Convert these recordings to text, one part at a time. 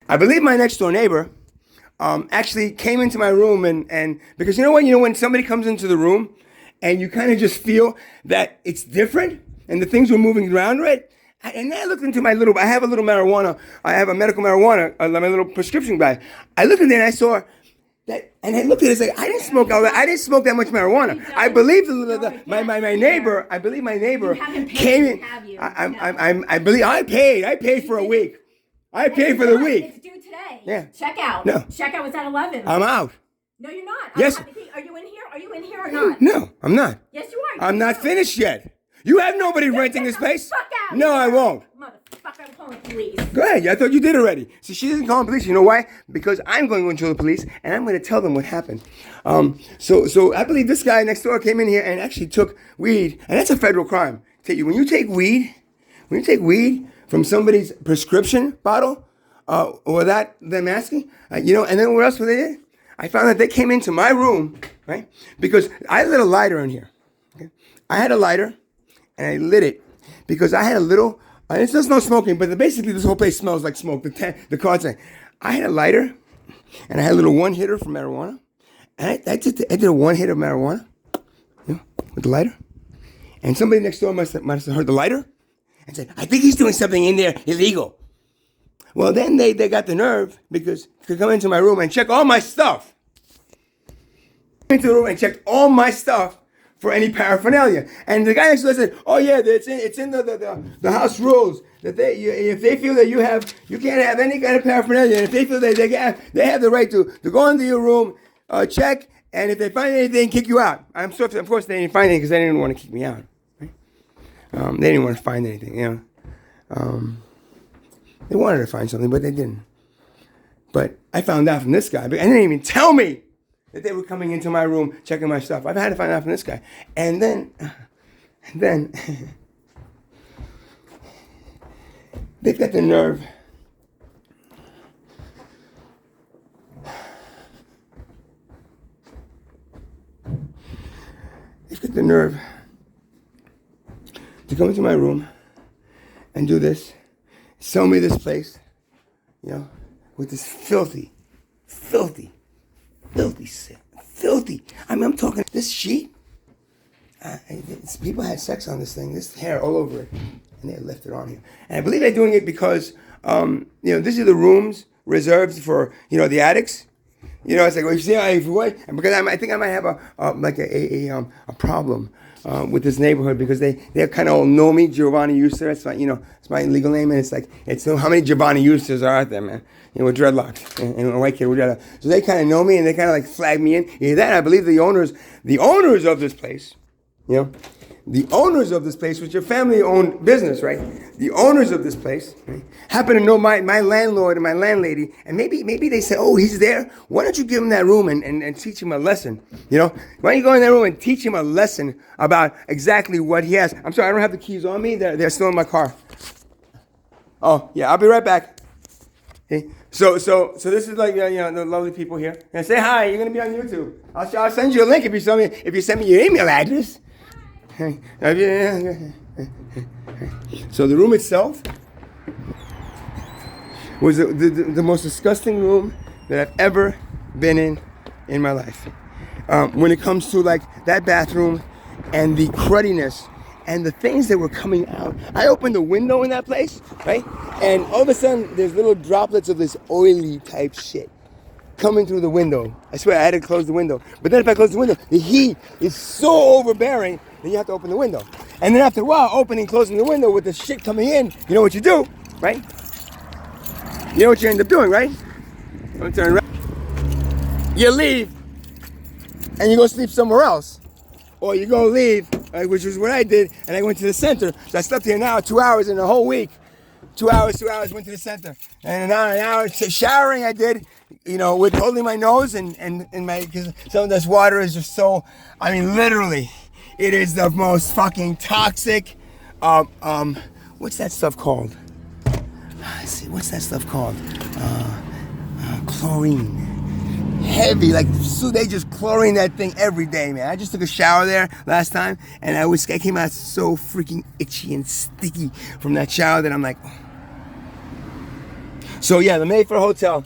I believe my next door neighbor actually came into my room and because when somebody comes into the room and you kind of just feel that it's different and the things were moving around, right? And then I looked into I have a little marijuana, I have a medical marijuana, my little prescription bag. I looked in there and I saw that, and I looked at it, it's like, I didn't smoke all that, I didn't smoke that much marijuana. I believe my neighbor, came in, I believe, I paid for a week. I paid for the week. It's due today. Yeah. Check out. No. Check out was at 11. I'm out. No, you're not. Yes. Are you in here? Are you in here or not? No, I'm not. Yes, you are. I'm not finished yet. You have nobody renting this place? Fuck out. No, I won't. Motherfucker, I'm calling police. Go ahead. I thought you did already. So she doesn't call the police. You know why? Because I'm going to tell the police, and I'm going to tell them what happened. So I believe this guy next door came in here and actually took weed, and that's a federal crime. When you take weed from somebody's prescription bottle, or them asking, and then what else were they did? I found that they came into my room, right? Because I lit a lighter in here. Okay? I had a lighter, and I lit it because I had a little. It's just no smoking, but basically this whole place smells like smoke. The card saying, I had a lighter, and I had a little one hitter from marijuana, and I did a one hit of marijuana, with the lighter, and somebody next door must have heard the lighter, and said, I think he's doing something in there illegal. Well, then they got the nerve to come into my room and check all my stuff. Into the room and checked all my stuff for any paraphernalia. And the guy next door said, "Oh yeah, it's in the house rules that if they feel that you can't have any kind of paraphernalia, and if they feel that they have the right to go into your room, check, and if they find anything, kick you out." Of course they didn't find anything because they didn't want to kick me out. Right? They didn't want to find anything, They wanted to find something, but they didn't. But I found out from this guy, and they didn't even tell me that they were coming into my room, checking my stuff. I've had to find out from this guy. And then they've got the nerve. They've got the nerve to come into my room and do this. Sell me this place, with this filthy. I mean, I'm talking this sheet. People had sex on this thing. This hair all over it, and they left it on here. And I believe they're doing it because, these are the rooms reserved for, the addicts. It's like, well, you see, and because I think I might have a problem with this neighborhood because they kind of all know me, Giovanni Euster. That's my legal name, and it's how many Giovanni Eusters are out there, man? With dreadlocks and a white kid with dreadlocks. So they kind of know me, and they kind of like flag me in. Either that, I believe the owners of this place, the owners of this place, which are family-owned business, right? The owners of this place, right, happen to know my landlord and my landlady, and maybe they say, oh, he's there. Why don't you give him that room and teach him a lesson? Why don't you go in that room and teach him a lesson about exactly what he has? I'm sorry, I don't have the keys on me. They're still in my car. Oh, yeah, I'll be right back. Okay. So this is like the lovely people here. And say hi. You're gonna be on YouTube. I'll send you a link if you send me your email address. So the room itself was the most disgusting room that I've ever been in my life. When it comes to like that bathroom and the crudiness and the things that were coming out. I opened the window in that place, right? And all of a sudden, there's little droplets of this oily type shit coming through the window. I swear, I had to close the window. But then if I close the window, the heat is so overbearing that you have to open the window. And then after a while, opening and closing the window with the shit coming in, you know what you do, right? You know what you end up doing, right? I'm gonna turn around. You leave, and you go sleep somewhere else. Or you go leave, which is what I did, and I went to the center. So I slept here now 2 hours in a whole week. 2 hours, went to the center. And an hour showering I did, with holding my nose and because some of this water is just so, literally, it is the most fucking toxic, what's that stuff called? Let's see, what's that stuff called? Chlorine. Heavy, so they just chlorine that thing every day, man. I just took a shower there last time, and I came out so freaking itchy and sticky from that shower that I'm like, So yeah, the Mayfair Hotel.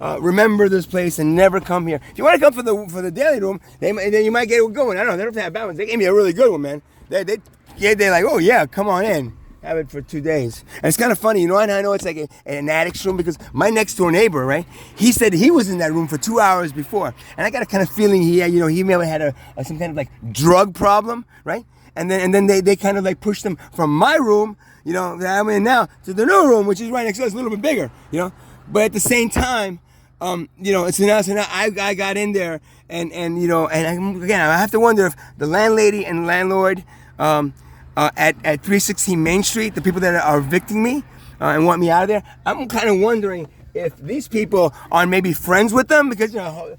Remember this place and never come here. If you want to come for the daily room, then you might get it going. I don't know. They don't have bad ones. They gave me a really good one, man. They're like, oh yeah, come on in. Have it for 2 days. And it's kind of funny, you know, and I know it's like an addict's room because my next door neighbor, right, he said he was in that room for 2 hours before. And I got a kind of feeling he may have had some kind of like drug problem, right? And then they kind of like pushed him from my room, you know, that I'm in now, to the new room, which is right next door. It's a little bit bigger, you know. But at the same time, you know, so now I got in there and you know, and again, I have to wonder if the landlady and landlord, at 316 Main Street, the people that are evicting me and want me out of there, I'm kind of wondering if these people are maybe friends with them because, a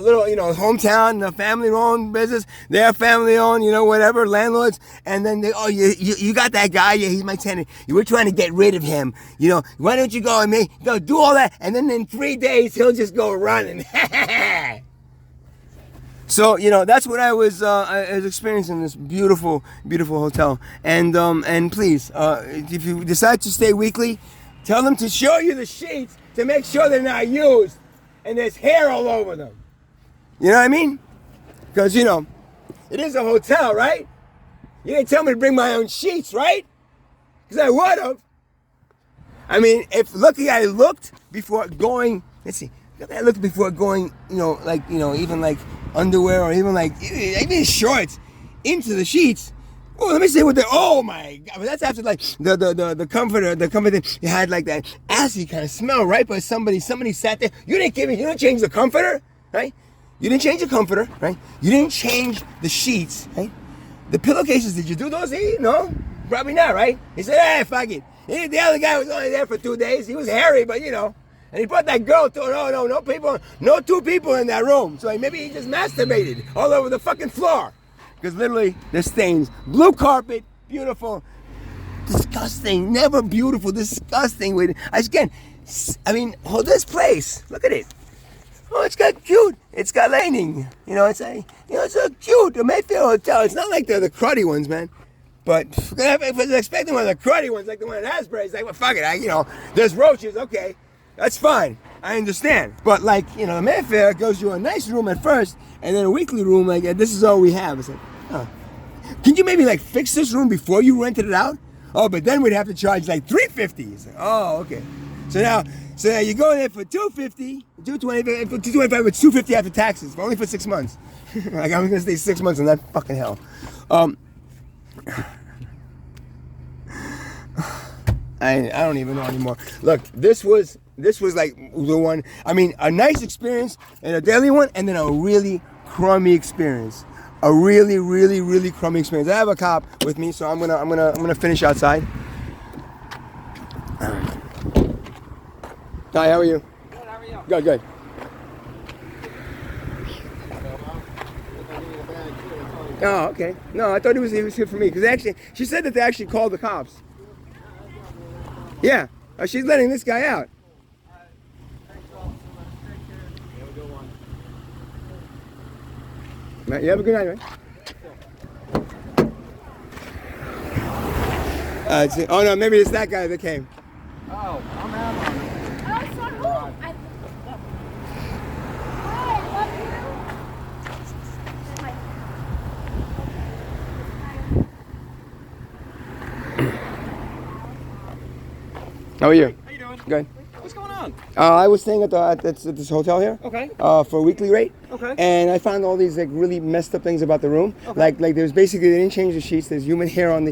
little, hometown, family-owned business, they're family-owned, whatever, landlords, and then you got that guy, yeah, he's my tenant, we're trying to get rid of him, why don't you go and do all that, and then in 3 days, he'll just go running. So, that's what I was experiencing in this beautiful, beautiful hotel. And please, if you decide to stay weekly, tell them to show you the sheets to make sure they're not used and there's hair all over them. You know what I mean? Because, it is a hotel, right? You didn't tell me to bring my own sheets, right? Because I would have. I mean, I looked before going, let's see, I looked before going, even like underwear or even shorts into the sheets. Oh, let me say what oh my God, but that's after like the comforter you had like that assy kind of smell, right? But somebody sat there. You didn't change the comforter, right? You didn't change the comforter, right? You didn't change the sheets, right? The pillowcases, did you do those? No, probably not, right? He said, hey, fuck it. The other guy was only there for 2 days. He was hairy, but and he brought that girl too. No two people in that room. So maybe he just masturbated all over the fucking floor. Because literally, there's stains. Blue carpet, beautiful. Disgusting, never beautiful, disgusting. This place, look at it. Oh, it's got cute. It's got lining. It's so cute. The Mayfair Hotel. It's not like the cruddy ones, man. But if I was expecting one of the cruddy ones, like the one at Asbury, it's like, well, fuck it. There's roaches, okay. That's fine. I understand. But the Mayfair goes to a nice room at first, and then a weekly room, this is all we have. It's like, huh. Can you maybe fix this room before you rented it out? Oh, but then we'd have to charge $350. It's like, oh, okay. So now you go there for $250, $225, with $250 after taxes, but only for 6 months. I'm gonna stay 6 months in that fucking hell. I don't even know anymore. Look, this was like the one. A nice experience and a daily one, and then a really crummy experience. A really, really, really crummy experience. I have a cop with me, so I'm gonna finish outside. Hi, how are you? Good, how are you? Good. Oh, okay. No, I thought he was here for me because she said that they actually called the cops. Yeah, she's letting this guy out. You have a good night, man. Oh no, maybe it's that guy that came. Oh, I'm out on it. Oh, it's not home. Hi, I love you. How are you? How you doing? Good. What's going on? I was staying at this hotel here. Okay. For a weekly rate. Okay. And I found all these really messed up things about the room. Okay. Like there's basically they didn't change the sheets. There's human hair on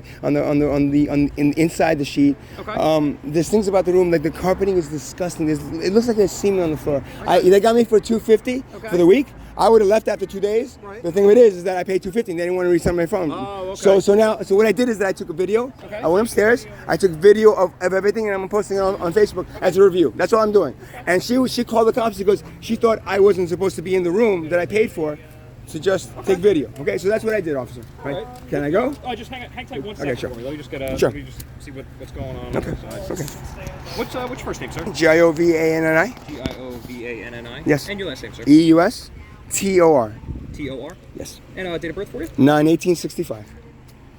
inside the sheet. Okay. There's things about the room like the carpeting is disgusting. It looks like there's semen on the floor. Okay. They got me for $250 for the week. I would have left after 2 days. Right. The thing of it is that I paid $250 and they didn't want to reset my phone. Oh, okay. So what I did is that I took a video. Okay. I went upstairs. I took video of everything and I'm posting it on Facebook as a review. That's all I'm doing. And she called the cops because she thought I wasn't supposed to be in the room that I paid for to just take video. Okay, so that's what I did, officer. Right? Can I go? Oh, just hang tight 1 second sure. for me. Let me just see what's going on. Okay. Okay. What's your first name, sir? Giovanni. Giovanni. Yes. And your last name, sir? EUSTOR. TOR? Yes. And date of birth for you? 9/18/65.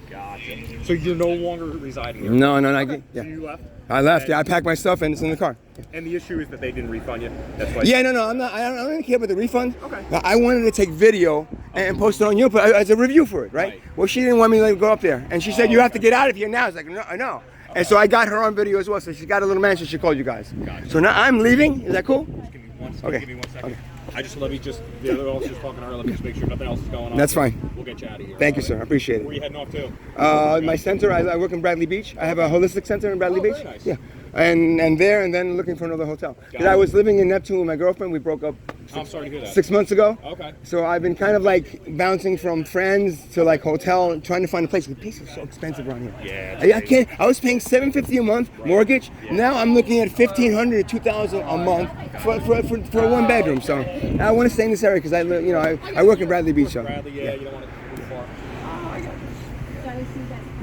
Got Gotcha. So you're no longer residing here? No, no, no. Okay. Yeah. So you left? I left. Yeah, I packed my stuff and it's in the car. And the issue is that they didn't refund you? That's why? Yeah, no, no. I'm not. I don't really care about the refund. Okay. I wanted to take video and post it on YouTube as a review for it, right? Well, she didn't want me to go up there, and she said you have to get out of here now. I was like, no, no. Okay. And so I got her on video as well. So she got a little man, so she called you guys. Gotcha. So now I'm leaving. Is that cool? Just give me one second. Okay. Give me 1 second. Okay. The other officer's talking to her. Let me just make sure nothing else is going on. That's fine. We'll get you out of here. Thank you, sir. I appreciate it. Where are you heading off to? My center, I work in Bradley Beach. I have a holistic center in Bradley Beach. Very nice. Yeah. And then looking for another hotel. Because I was living in Neptune with my girlfriend. We broke up I'm sorry to hear that. 6 months ago. Okay. So I've been kind of like bouncing from friends to like hotel, trying to find a place. The place is so expensive around here. Yeah. I can't. I was paying $750 a month mortgage. Yeah. Now I'm looking at $1,500 to $2,000 a month for a one bedroom. So I want to stay in this area because I work in Bradley Beach. So. Bradley, yeah, you don't want to move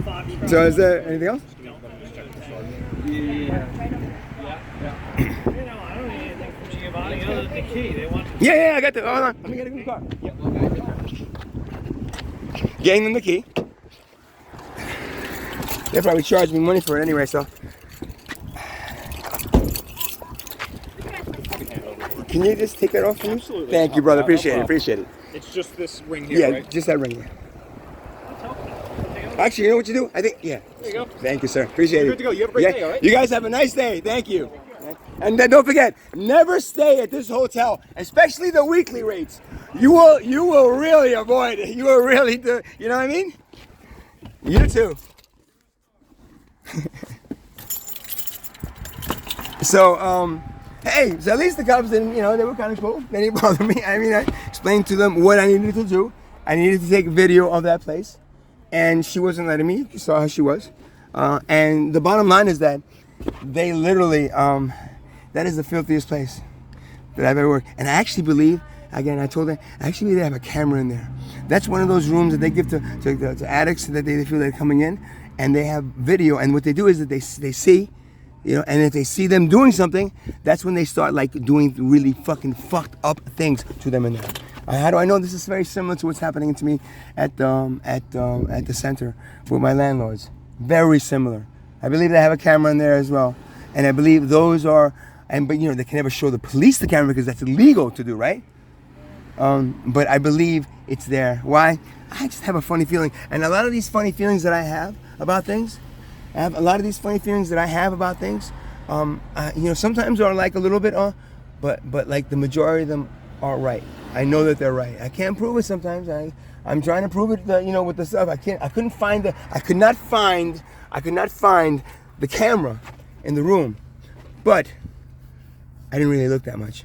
far. So is there anything else? No, let me just check the store. I don't need anything from Giovanni other than the key. They want Yeah, I got the. Hold on. Let me get it in the car. Getting them the key. They'll probably charge me money for it anyway, so. Can you just take that off for me? Absolutely. Thank you, brother. No Appreciate it. problem. Appreciate it. It's just this ring here, Yeah, right? just that ring. Yeah. Actually, you know what you do? I think, yeah. There you go. Thank you, sir. Appreciate You're it. good to go. You have a great day, all right? You guys have a nice day. Thank you. And then don't forget, never stay at this hotel, especially the weekly rates. You will really avoid it. You will really do. You know what I mean? You too. So, hey, so at least the cops didn't, they were kind of cool. They didn't bother me. I mean, I explained to them what I needed to do. I needed to take a video of that place. And she wasn't letting me. You saw how she was. And the bottom line is that they literally, that is the filthiest place that I've ever worked. And I actually believe, again, I told them, I actually believe they have a camera in there. That's one of those rooms that they give to addicts that they feel they're coming in. And they have video. And what they do is that they see, and if they see them doing something, that's when they start like doing really fucking fucked up things to them in there. How do I know? This is very similar to what's happening to me at the center with my landlords. Very similar. I believe they have a camera in there as well, and I believe those are. But they can never show the police the camera because that's illegal to do, right? But I believe it's there. Why? I just have a funny feeling, and a lot of these funny feelings that I have about things, sometimes are like a little bit but like the majority of them are right. I know that they're right. I can't prove it sometimes. I'm trying to prove it with the stuff. I could not find the camera in the room. But I didn't really look that much.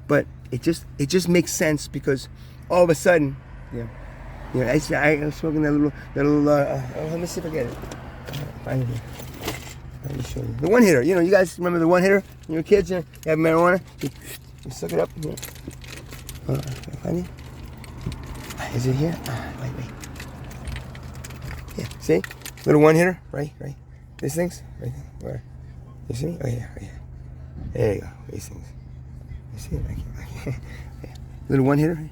But it just makes sense because all of a sudden, I was smoking that little let me see if I get it. Find it here. Let me show you. The one hitter. You guys remember the one hitter? When you were kids, you have marijuana. You suck it up. Yeah. Hold on, can I find it? Is it here? Wait. Yeah, see? Little one hitter, right? These things, right there. Where? You see? Oh yeah, right here. There you go. These things. You see it? I can't. Yeah. Little one hitter.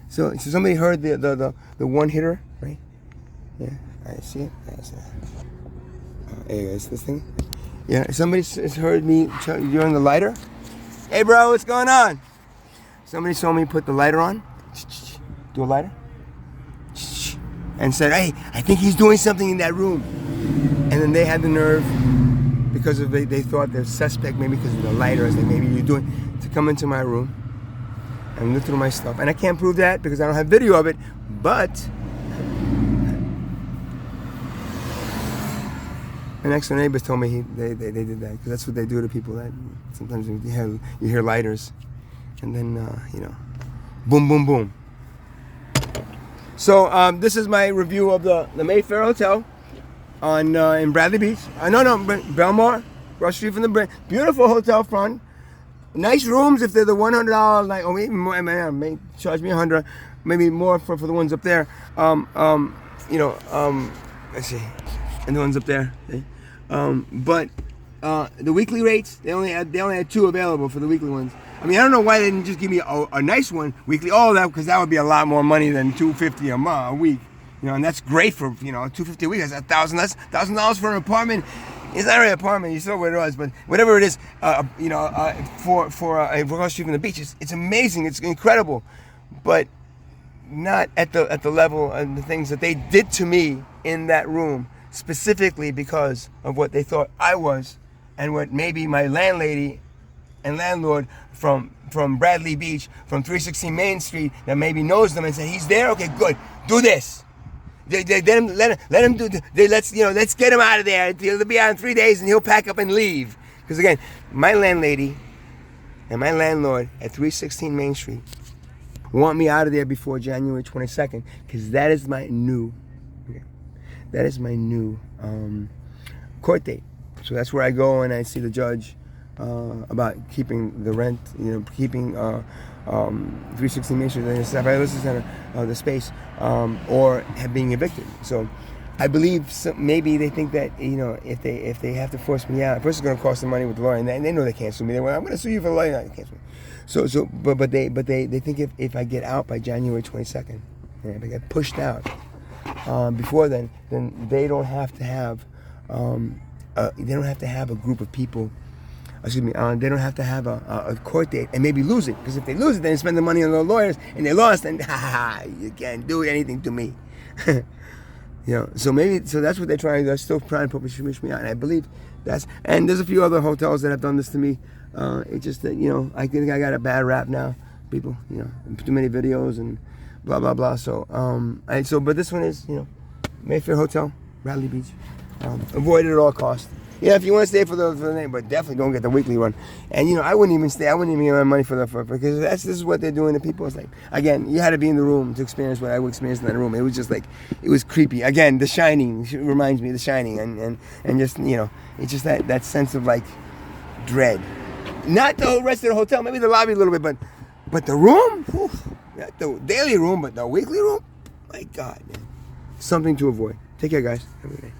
So somebody heard the one hitter, right? Yeah. I see it. That's it. There you go. It's this thing. Yeah. Somebody has heard me during the lighter. Hey, bro, what's going on? Somebody saw me put the lighter on, do a lighter, and said, hey, I think he's doing something in that room. And then they had the nerve, because they thought they're suspect, maybe because of the lighter, as they maybe you're doing, to come into my room and look through my stuff. And I can't prove that because I don't have video of it, but the next door neighbors told me they did that, because that's what they do to people. That sometimes you hear lighters. And then, boom, boom, boom. So this is my review of the Mayfair Hotel in Bradley Beach. Belmar, across the street from the Brent. Beautiful hotel front. Nice rooms if they're the $100, like, or maybe more, may charge me $100, maybe more for the ones up there. Let's see, and the ones up there. Okay? But the weekly rates, they only had 2 available for the weekly ones. I mean, I don't know why they didn't just give me a nice one weekly. All that, because that would be a lot more money than $250 a week. You know, and that's great for, you know, $250 a week. That's $1,000 for an apartment. It's not really an apartment. You saw what it was, but whatever it is, you know, for across the street from the beach, it's amazing. It's incredible, but not at the level and the things that they did to me in that room, specifically because of what they thought I was, and what maybe my landlady and landlord from Bradley Beach, from 316 Main Street, that maybe knows them and said, he's there. Okay, good. Do this. Let him do. Let's get him out of there. He'll be out in 3 days, and he'll pack up and leave. Because again, my landlady and my landlord at 316 Main Street want me out of there before January 22nd, because that is my new court date. So that's where I go and I see the judge about keeping the rent, you know, keeping 316 Main Street, the Dialysis Center, the space, or being evicted. So I believe maybe they think that, you know, if they have to force me out, first it's going to cost them money with the lawyer, and they know they can't sue me. I'm going to sue you for the lawyer. No, you can't sue me. But they think if I get out by January 22nd, if I get pushed out before then they don't have to have a group of people. Excuse me. They don't have to have a court date and maybe lose it, because if they lose it, then they spend the money on the lawyers and they lost, and you can't do anything to me. You know, so that's what they're trying to do. They're still trying to push me out, and I believe and there's a few other hotels that have done this to me. It's just that, you know, I think I got a bad rap now. People, you know, too many videos and blah blah blah. So but this one is, you know, Mayfair Hotel, Bradley Beach. Avoid it at all costs. Yeah, if you want to stay for the name, but definitely don't get the weekly one. And you know, I wouldn't even stay. I wouldn't even give my money because this is what they're doing to people. It's like, again, you had to be in the room to experience what I would experience in that room. It was just like, it was creepy. Again, The Shining reminds me of The Shining, and just, you know, it's just that sense of like dread. Not the rest of the hotel, maybe the lobby a little bit, but the room, not the daily room, but the weekly room. My God, man, something to avoid. Take care, guys. Have a good day.